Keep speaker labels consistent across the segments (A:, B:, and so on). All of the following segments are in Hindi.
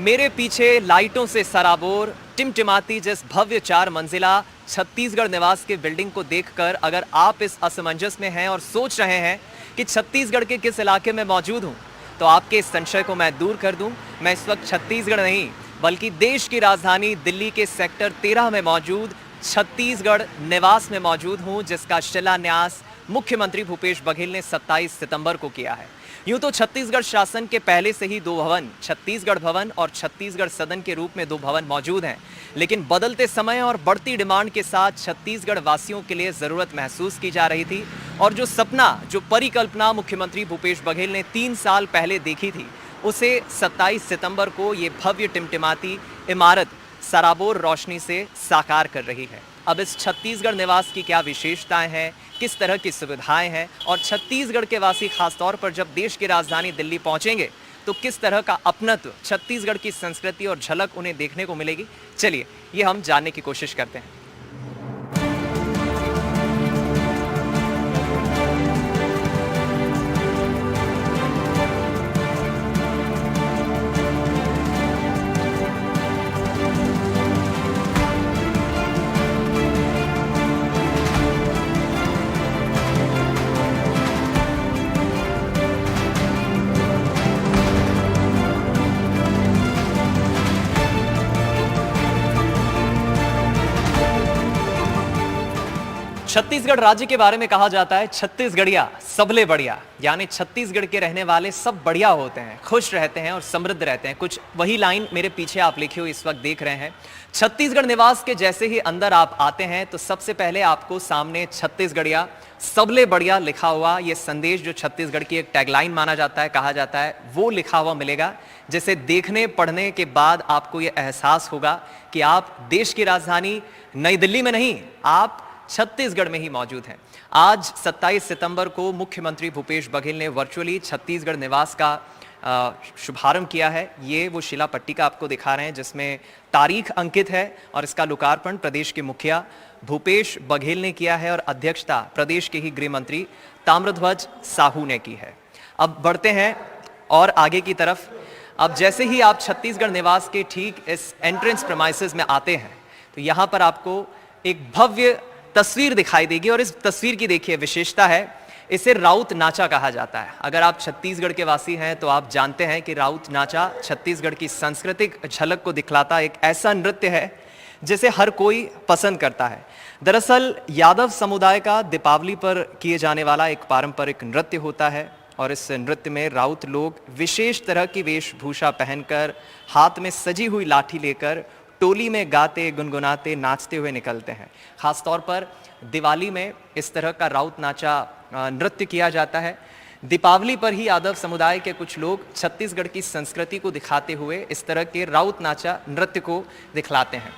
A: मेरे पीछे लाइटों से सराबोर टिमटिमाती जिस भव्य 4 मंजिला छत्तीसगढ़ निवास की बिल्डिंग को देखकर अगर आप इस असमंजस में हैं और सोच रहे हैं कि छत्तीसगढ़ के किस इलाके में मौजूद हूं, तो आपके इस संशय को मैं दूर कर दूं। मैं इस वक्त छत्तीसगढ़ नहीं बल्कि देश की राजधानी दिल्ली के सेक्टर 13 में मौजूद छत्तीसगढ़ निवास में मौजूद हूं, जिसका शिलान्यास मुख्यमंत्री भूपेश बघेल ने 27 सितंबर को किया है। यूं तो छत्तीसगढ़ शासन के पहले से ही 2 भवन, छत्तीसगढ़ भवन और छत्तीसगढ़ सदन के रूप में 2 भवन मौजूद हैं, लेकिन बदलते समय और बढ़ती डिमांड के साथ छत्तीसगढ़ वासियों के लिए ज़रूरत महसूस की जा रही थी और जो सपना, जो परिकल्पना मुख्यमंत्री भूपेश बघेल ने 3 साल पहले देखी थी, उसे 27 सितंबर को ये भव्य टिमटिमाती इमारत सराबोर रोशनी से साकार कर रही है। अब इस छत्तीसगढ़ निवास की क्या विशेषताएं हैं, किस तरह की सुविधाएं हैं और छत्तीसगढ़ के वासी खासतौर पर जब देश की राजधानी दिल्ली पहुंचेंगे तो किस तरह का अपनत्व, छत्तीसगढ़ की संस्कृति और झलक उन्हें देखने को मिलेगी, चलिए ये हम जानने की कोशिश करते हैं। छत्तीसगढ़ राज्य के बारे में कहा जाता है छत्तीसगढ़िया सबले बढ़िया, यानी छत्तीसगढ़ के रहने वाले सब बढ़िया होते हैं, खुश रहते हैं और समृद्ध रहते हैं। कुछ वही लाइन मेरे पीछे आप लिखे हुए इस वक्त देख रहे हैं। छत्तीसगढ़ निवास के जैसे ही अंदर आप आते हैं तो सबसे पहले आपको सामने छत्तीसगढ़िया सबले बढ़िया लिखा हुआ ये संदेश, जो छत्तीसगढ़ की एक टैगलाइन माना जाता है, कहा जाता है, वो लिखा हुआ मिलेगा, जिसे देखने पढ़ने के बाद आपको ये एहसास होगा कि आप देश की राजधानी नई दिल्ली में नहीं, आप छत्तीसगढ़ में ही मौजूद हैं। आज 27 सितंबर को मुख्यमंत्री भूपेश बघेल ने वर्चुअली छत्तीसगढ़ निवास का शुभारंभ किया है। ये वो शिलापट्टी का आपको दिखा रहे हैं जिसमें तारीख अंकित है और इसका लोकार्पण प्रदेश के मुखिया भूपेश बघेल ने किया है और अध्यक्षता प्रदेश के ही गृह मंत्री ताम्रध्वज साहू ने की है। अब बढ़ते हैं और आगे की तरफ। अब जैसे ही आप छत्तीसगढ़ निवास के ठीक इस एंट्रेंस प्रेमाइसेस में आते हैं तो यहाँ पर आपको एक भव्य तस्वीर दिखाई देगी और इस तस्वीर की देखिए विशेषता है, इसे राउत नाचा कहा जाता है। अगर आप छत्तीसगढ़ के वासी हैं तो आप जानते हैं कि राउत नाचा छत्तीसगढ़ की सांस्कृतिक झलक को दिखलाता एक ऐसा नृत्य है जिसे हर कोई पसंद करता है। दरअसल यादव समुदाय का दीपावली पर किए जाने वाला एक पारंपरिक नृत्य होता है और इस नृत्य में राउत लोग विशेष तरह की वेशभूषा पहनकर, हाथ में सजी हुई लाठी लेकर टोली में गाते, गुनगुनाते, नाचते हुए निकलते हैं। खासतौर पर दिवाली में इस तरह का राउत नाचा नृत्य किया जाता है। दीपावली पर ही यादव समुदाय के कुछ लोग छत्तीसगढ़ की संस्कृति को दिखाते हुए इस तरह के राउत नाचा नृत्य को दिखलाते हैं।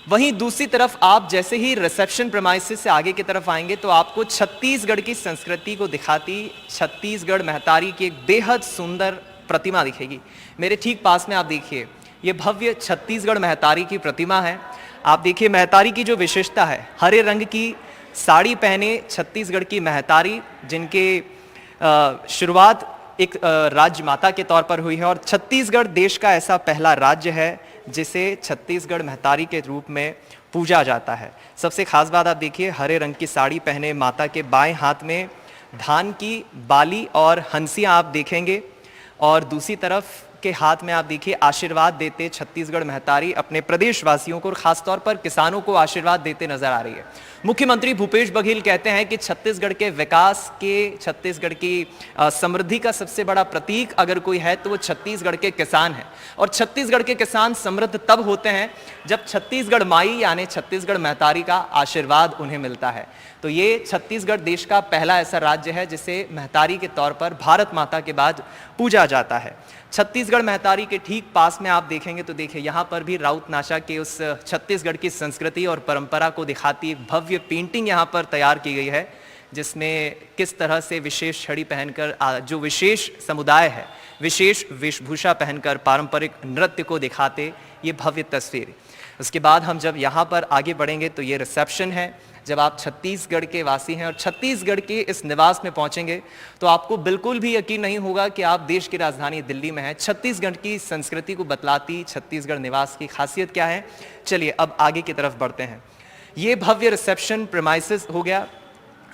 A: वहीं दूसरी तरफ आप जैसे ही रिसेप्शन प्रेमाइसेस से आगे की तरफ आएंगे तो आपको छत्तीसगढ़ की संस्कृति को दिखाती छत्तीसगढ़ महतारी की एक बेहद सुंदर प्रतिमा दिखेगी। मेरे ठीक पास में आप देखिए, ये भव्य छत्तीसगढ़ महतारी की प्रतिमा है। आप देखिए महतारी की जो विशेषता है, हरे रंग की साड़ी पहने छत्तीसगढ़ की महतारी, जिनके शुरुआत एक राज्य माता के तौर पर हुई है और छत्तीसगढ़ देश का ऐसा पहला राज्य है जिसे छत्तीसगढ़ महतारी के रूप में पूजा जाता है। सबसे खास बात आप देखिए, हरे रंग की साड़ी पहने माता के बाएं हाथ में धान की बाली और हंसियाँ आप देखेंगे और दूसरी तरफ के हाथ में आप देखिए आशीर्वाद देते छत्तीसगढ़ महतारी अपने प्रदेशवासियों को और खासतौर पर किसानों को आशीर्वाद देते नजर आ रही है। मुख्यमंत्री भूपेश बघेल कहते हैं कि छत्तीसगढ़ के विकास के, छत्तीसगढ़ की समृद्धि का सबसे बड़ा प्रतीक अगर कोई है तो वो छत्तीसगढ़ के किसान हैं और छत्तीसगढ़ के किसान समृद्ध तब होते हैं जब छत्तीसगढ़ माई यानी छत्तीसगढ़ महतारी का आशीर्वाद उन्हें मिलता है। तो ये छत्तीसगढ़ देश का पहला ऐसा राज्य है जिसे महतारी के तौर पर भारत माता के बाद पूजा जाता है। छत्तीसगढ़ महतारी के ठीक पास में आप देखेंगे तो देखिए यहाँ पर भी राउत नाचा के उस छत्तीसगढ़ की संस्कृति और परंपरा को दिखाती एक भव्य पेंटिंग यहाँ पर तैयार की गई है, जिसमें किस तरह से विशेष छड़ी पहनकर जो विशेष समुदाय है विशेष वेशभूषा पहनकर पारंपरिक नृत्य को दिखाते ये भव्य तस्वीर। उसके बाद हम जब यहाँ पर आगे बढ़ेंगे तो ये रिसेप्शन है जब आप छत्तीसगढ़ के वासी हैं और छत्तीसगढ़ के इस निवास में पहुंचेंगे तो आपको बिल्कुल भी यकीन नहीं होगा कि आप देश की राजधानी दिल्ली में हैं। छत्तीसगढ़ की संस्कृति को बतलाती छत्तीसगढ़ निवास की खासियत क्या है, चलिए अब आगे की तरफ बढ़ते हैं। ये भव्य रिसेप्शन प्रेमाइसेस हो गया।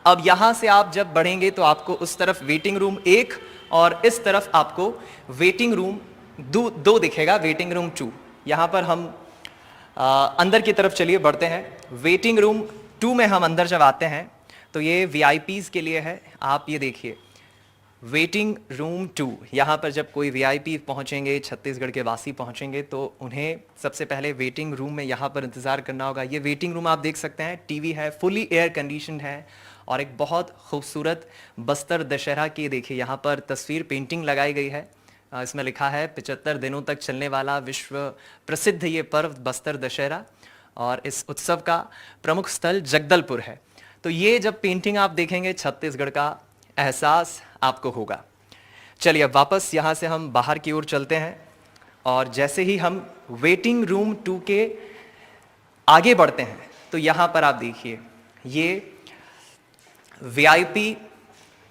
A: अब यहाँ से आप जब बढ़ेंगे तो आपको उस तरफ वेटिंग रूम 1 और इस तरफ आपको वेटिंग रूम 2 दिखेगा, वेटिंग रूम 2। यहाँ पर हम अंदर की तरफ चलिए बढ़ते हैं। वेटिंग रूम 2 में हम अंदर जब आते हैं तो ये वीआईपीज़ के लिए है। आप ये देखिए वेटिंग रूम 2, यहाँ पर जब कोई वीआईपी पहुँचेंगे, छत्तीसगढ़ के वासी पहुँचेंगे तो उन्हें सबसे पहले वेटिंग रूम में यहाँ पर इंतज़ार करना होगा। ये वेटिंग रूम आप देख सकते हैं, टीवी है, फुली एयर कंडीशनड है और एक बहुत खूबसूरत बस्तर दशहरा की देखिए यहाँ पर तस्वीर पेंटिंग लगाई गई है। इसमें लिखा है 75 दिनों तक चलने वाला विश्व प्रसिद्ध ये पर्व बस्तर दशहरा और इस उत्सव का प्रमुख स्थल जगदलपुर है। तो ये जब पेंटिंग आप देखेंगे छत्तीसगढ़ का एहसास आपको होगा। चलिए अब वापस यहाँ से हम बाहर की ओर चलते हैं और जैसे ही हम वेटिंग रूम 2 के आगे बढ़ते हैं तो यहाँ पर आप देखिए ये वीआईपी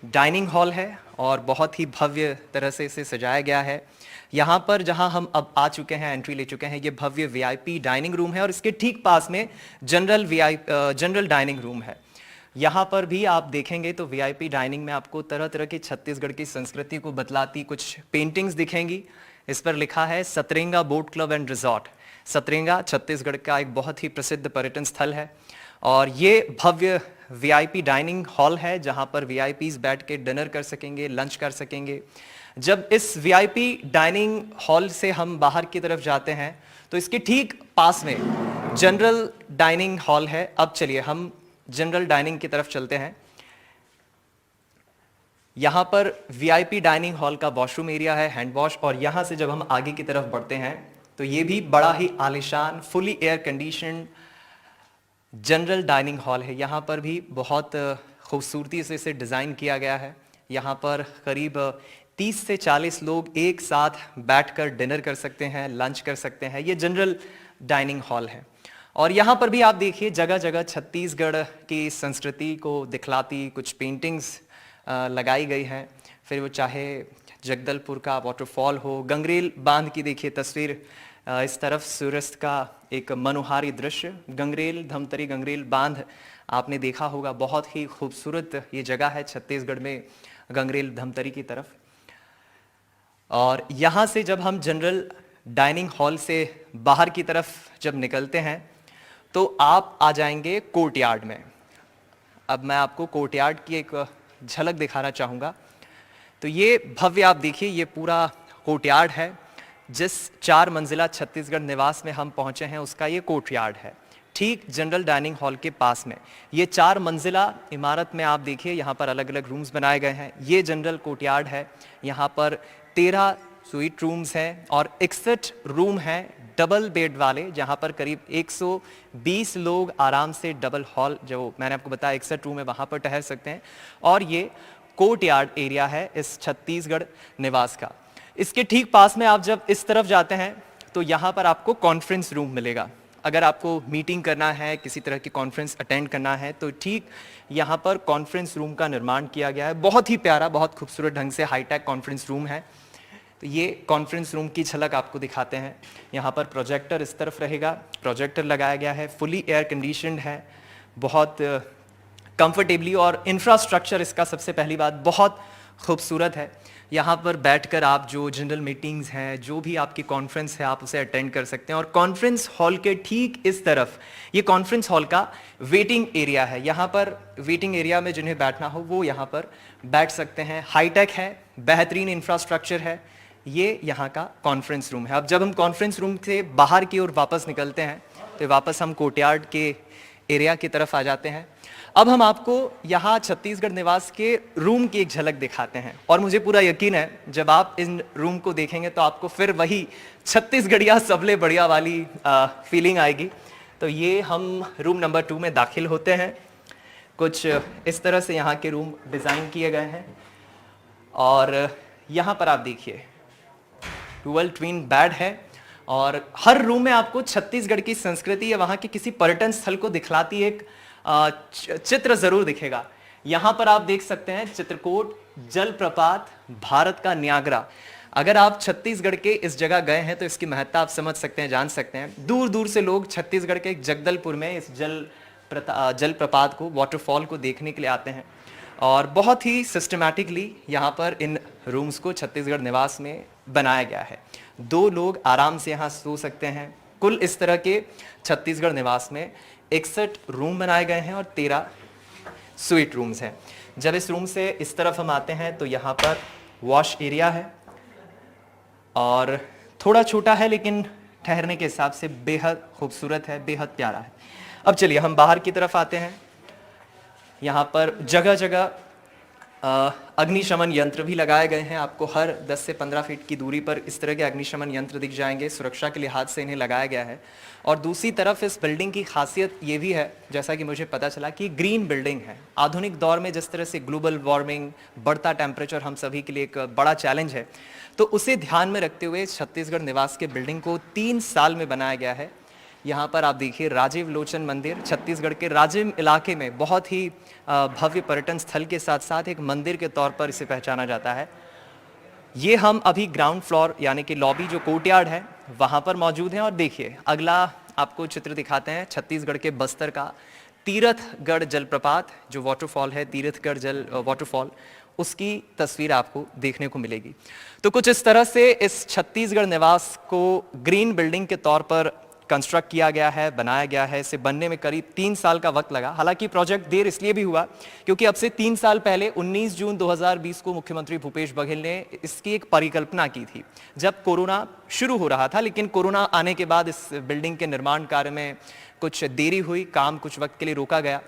A: डाइनिंग हॉल है और बहुत ही भव्य तरह से इसे सजाया गया है। यहाँ पर जहाँ हम अब आ चुके हैं, एंट्री ले चुके हैं, ये भव्य वीआईपी डाइनिंग रूम है और इसके ठीक पास में जनरल डाइनिंग रूम है। यहाँ पर भी आप देखेंगे तो वीआईपी डाइनिंग में आपको तरह तरह की छत्तीसगढ़ की संस्कृति को बतलाती कुछ पेंटिंग्स दिखेंगी। इस पर लिखा है Satrenga boat club and resort. Satrenga Chhattisgarh का एक बहुत ही प्रसिद्ध पर्यटन स्थल है और ये भव्य वीआईपी डाइनिंग हॉल है जहाँ पर वीआईपीज बैठ के डिनर कर सकेंगे, लंच कर सकेंगे। जब इस वीआईपी डाइनिंग हॉल से हम बाहर की तरफ जाते हैं तो इसके ठीक पास में जनरल डाइनिंग हॉल है। अब चलिए हम जनरल डाइनिंग की तरफ चलते हैं। यहाँ पर वीआईपी डाइनिंग हॉल का वॉशरूम एरिया है, हैंड वॉश, और यहाँ से जब हम आगे की तरफ बढ़ते हैं तो ये भी बड़ा ही आलीशान fully air conditioned general dining hall है। यहाँ पर भी बहुत खूबसूरती से इसे डिज़ाइन किया गया है। यहाँ पर करीब 30 से 40 लोग एक साथ बैठकर डिनर कर सकते हैं, लंच कर सकते हैं। ये जनरल डाइनिंग हॉल है और यहाँ पर भी आप देखिए जगह जगह छत्तीसगढ़ की संस्कृति को दिखलाती कुछ पेंटिंग्स लगाई गई हैं। फिर वो चाहे जगदलपुर का वाटरफॉल हो, गंगरेल बांध की देखिए तस्वीर, इस तरफ सूर्यास्त का एक मनोहारी दृश्य। गंगरेल धमतरी गंगरेल बांध आपने देखा होगा, बहुत ही खूबसूरत ये जगह है छत्तीसगढ़ में, गंगरेल धमतरी की तरफ। और यहाँ से जब हम जनरल डाइनिंग हॉल से बाहर की तरफ जब निकलते हैं तो आप आ जाएंगे कोर्टयार्ड में। अब मैं आपको कोर्टयार्ड की एक झलक दिखाना चाहूँगा। तो ये भव्य आप देखिए ये पूरा कोर्टयार्ड है। जिस 4 मंजिला छत्तीसगढ़ निवास में हम पहुंचे हैं उसका ये कोर्टयार्ड है, ठीक जनरल डाइनिंग हॉल के पास में। ये 4 मंजिला इमारत में आप देखिए यहाँ पर अलग अलग रूम्स बनाए गए हैं। ये जनरल कोर्टयार्ड है। यहाँ पर 13 स्वीट रूम्स हैं और 61 रूम हैं डबल बेड वाले, जहाँ पर करीब 120 लोग आराम से डबल हॉल, जो मैंने आपको बताया 61 रूम है, वहाँ पर ठहर सकते हैं। और ये कोर्टयार्ड एरिया है इस छत्तीसगढ़ निवास का। इसके ठीक पास में आप जब इस तरफ जाते हैं तो यहाँ पर आपको कॉन्फ्रेंस रूम मिलेगा। अगर आपको मीटिंग करना है, किसी तरह की कॉन्फ्रेंस अटेंड करना है तो ठीक यहाँ पर कॉन्फ्रेंस रूम का निर्माण किया गया है। बहुत ही प्यारा, बहुत खूबसूरत ढंग से हाईटेक कॉन्फ्रेंस रूम है। तो ये कॉन्फ्रेंस रूम की झलक आपको दिखाते हैं। यहाँ पर प्रोजेक्टर इस तरफ रहेगा, प्रोजेक्टर लगाया गया है, फुली एयर कंडीशनड है, बहुत कंफर्टेबली, और इंफ्रास्ट्रक्चर इसका सबसे पहली बात बहुत खूबसूरत है। यहाँ पर बैठकर आप जो जनरल मीटिंग्स हैं, जो भी आपकी कॉन्फ्रेंस है, आप उसे अटेंड कर सकते हैं। और कॉन्फ्रेंस हॉल के ठीक इस तरफ ये कॉन्फ्रेंस हॉल का वेटिंग एरिया है। यहाँ पर वेटिंग एरिया में जिन्हें बैठना हो वो यहाँ पर बैठ सकते हैं। हाईटेक है, बेहतरीन इंफ्रास्ट्रक्चर है। ये यहाँ का कॉन्फ्रेंस रूम है। अब जब हम कॉन्फ्रेंस रूम से बाहर की ओर वापस निकलते हैं तो वापस हम कोर्टयार्ड के एरिया की तरफ आ जाते हैं। अब हम आपको यहाँ छत्तीसगढ़ निवास के रूम की एक झलक दिखाते हैं और मुझे पूरा यकीन है जब आप इन रूम को देखेंगे तो आपको फिर वही छत्तीसगढ़िया सबले बढ़िया वाली फीलिंग आएगी। तो ये हम रूम नंबर 2 में दाखिल होते हैं। कुछ इस तरह से यहाँ के रूम डिज़ाइन किए गए हैं और यहाँ पर आप देखिए डुअल ट्विन बेड है और हर रूम में आपको छत्तीसगढ़ की संस्कृति या वहाँ के किसी पर्यटन स्थल को दिखलाती एक चित्र जरूर दिखेगा। यहाँ पर आप देख सकते हैं चित्रकूट जलप्रपात, भारत का न्यागरा। अगर आप छत्तीसगढ़ के इस जगह गए हैं तो इसकी महत्ता आप समझ सकते हैं, जान सकते हैं। दूर दूर से लोग छत्तीसगढ़ के जगदलपुर में इस जलप्रपात को, वाटरफॉल को देखने के लिए आते हैं और बहुत ही सिस्टमैटिकली यहाँ पर इन रूम्स को छत्तीसगढ़ निवास में बनाया गया है। 2 लोग आराम से यहाँ सो सकते हैं। कुल इस तरह के छत्तीसगढ़ निवास में 61 रूम बनाए गए हैं और 13 स्वीट रूम्स हैं। जब इस रूम से इस तरफ हम आते हैं तो यहाँ पर वॉश एरिया है और थोड़ा छोटा है लेकिन ठहरने के हिसाब से बेहद खूबसूरत है, बेहद प्यारा है। अब चलिए हम बाहर की तरफ आते हैं। यहाँ पर जगह जगह अग्निशमन यंत्र भी लगाए गए हैं। आपको हर 10 से 15 फीट की दूरी पर इस तरह के अग्निशमन यंत्र दिख जाएंगे। सुरक्षा के लिहाज से इन्हें लगाया गया है। और दूसरी तरफ इस बिल्डिंग की खासियत ये भी है, जैसा कि मुझे पता चला, कि ग्रीन बिल्डिंग है। आधुनिक दौर में जिस तरह से ग्लोबल वार्मिंग, बढ़ता टेम्परेचर हम सभी के लिए एक बड़ा चैलेंज है, तो उसे ध्यान में रखते हुए छत्तीसगढ़ निवास के बिल्डिंग को 3 साल में बनाया गया है। यहाँ पर आप देखिए राजीव लोचन मंदिर, छत्तीसगढ़ के राजिम इलाके में बहुत ही भव्य पर्यटन स्थल के साथ साथ एक मंदिर के तौर पर इसे पहचाना जाता है। ये हम अभी ग्राउंड फ्लोर यानी कि लॉबी, जो कोर्टयार्ड है, वहाँ पर मौजूद हैं। और देखिए अगला आपको चित्र दिखाते हैं छत्तीसगढ़ के बस्तर का तीरथगढ़ जलप्रपात, जो वाटरफॉल है, तीरथगढ़ जल वाटरफॉल, उसकी तस्वीर आपको देखने को मिलेगी। तो कुछ इस तरह से इस छत्तीसगढ़ निवास को ग्रीन बिल्डिंग के तौर पर कंस्ट्रक्ट किया गया है, बनाया गया है। इसे बनने में करीब 3 साल का वक्त लगा। हालांकि प्रोजेक्ट देर इसलिए भी हुआ क्योंकि अब से 3 साल पहले 19 जून 2020 को मुख्यमंत्री भूपेश बघेल ने इसकी एक परिकल्पना की थी, जब कोरोना शुरू हो रहा था। लेकिन कोरोना आने के बाद इस बिल्डिंग के निर्माण कार्य में कुछ देरी हुई, काम कुछ वक्त के लिए रोका गया।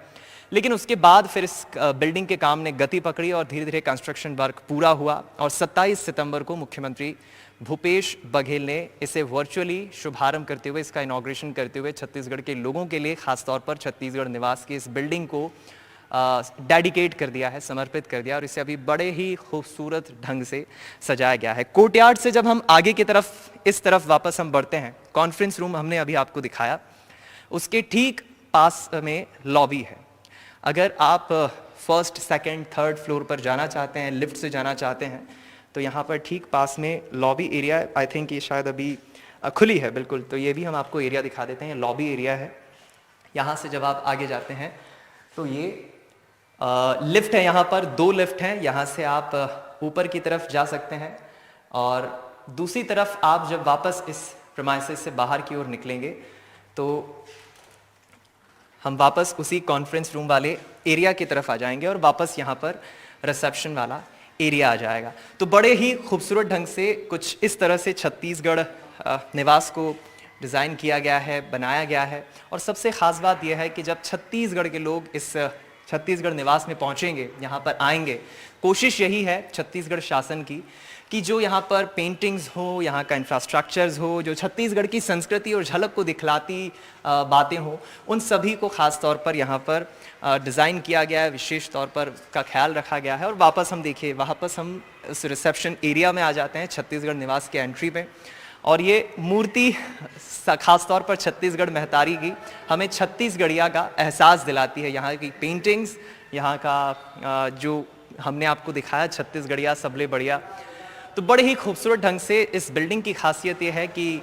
A: लेकिन उसके बाद फिर इस बिल्डिंग के काम ने गति पकड़ी और धीरे धीरे कंस्ट्रक्शन वर्क पूरा हुआ और 27 सितंबर को मुख्यमंत्री भूपेश बघेल ने इसे वर्चुअली शुभारंभ करते हुए, इसका इनॉग्रेशन करते हुए छत्तीसगढ़ के लोगों के लिए, खासतौर पर छत्तीसगढ़ निवास की इस बिल्डिंग को डेडिकेट कर दिया है, समर्पित कर दिया और इसे अभी बड़े ही खूबसूरत ढंग से सजाया गया है। कोर्टयार्ड से जब हम आगे की तरफ, इस तरफ वापस हम बढ़ते हैं, कॉन्फ्रेंस रूम हमने अभी आपको दिखाया, उसके ठीक पास में लॉबी है। अगर आप फर्स्ट, सेकंड, थर्ड फ्लोर पर जाना चाहते हैं, लिफ्ट से जाना चाहते हैं, तो यहाँ पर ठीक पास में लॉबी एरिया, आई थिंक ये शायद अभी खुली है बिल्कुल, तो ये भी हम आपको एरिया दिखा देते हैं। लॉबी एरिया है। यहाँ से जब आप आगे जाते हैं तो ये लिफ्ट है। यहाँ पर 2 लिफ्ट हैं। यहाँ से आप ऊपर की तरफ जा सकते हैं और दूसरी तरफ आप जब वापस इस प्रीमाइसेस से बाहर की ओर निकलेंगे तो हम वापस उसी कॉन्फ्रेंस रूम वाले एरिया की तरफ आ जाएंगे और वापस यहाँ पर रिसेप्शन वाला एरिया आ जाएगा। तो बड़े ही खूबसूरत ढंग से कुछ इस तरह से छत्तीसगढ़ निवास को डिज़ाइन किया गया है, बनाया गया है। और सबसे ख़ास बात यह है कि जब छत्तीसगढ़ के लोग इस छत्तीसगढ़ निवास में पहुंचेंगे, यहाँ पर आएंगे, कोशिश यही है छत्तीसगढ़ शासन की कि जो यहाँ पर पेंटिंग्स हो, यहाँ का इंफ्रास्ट्रक्चर्स हो, जो छत्तीसगढ़ की संस्कृति और झलक को दिखलाती बातें हो, उन सभी को ख़ास तौर पर यहाँ पर डिज़ाइन किया गया है, विशेष तौर पर का ख्याल रखा गया है। और वापस हम देखिए, वापस हम उस रिसेप्शन एरिया में आ जाते हैं, छत्तीसगढ़ निवास के एंट्री पे। और ये मूर्ति ख़ास तौर पर छत्तीसगढ़ महतारी की हमें छत्तीसगढ़िया का एहसास दिलाती है। यहाँ की पेंटिंग्स, यहाँ का जो हमने आपको दिखाया छत्तीसगढ़िया सबले बढ़िया, तो बड़े ही खूबसूरत ढंग से इस बिल्डिंग की खासियत ये है कि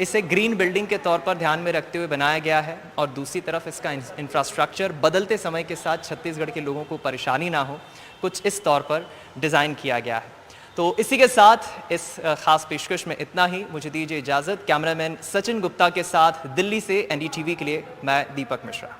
A: इसे ग्रीन बिल्डिंग के तौर पर ध्यान में रखते हुए बनाया गया है और दूसरी तरफ इसका इंफ्रास्ट्रक्चर बदलते समय के साथ छत्तीसगढ़ के लोगों को परेशानी ना हो, कुछ इस तौर पर डिज़ाइन किया गया है। तो इसी के साथ इस खास पेशकश में इतना ही। मुझे दीजिए इजाज़त। कैमरामैन सचिन गुप्ता के साथ दिल्ली से NDTV के लिए मैं दीपक मिश्रा।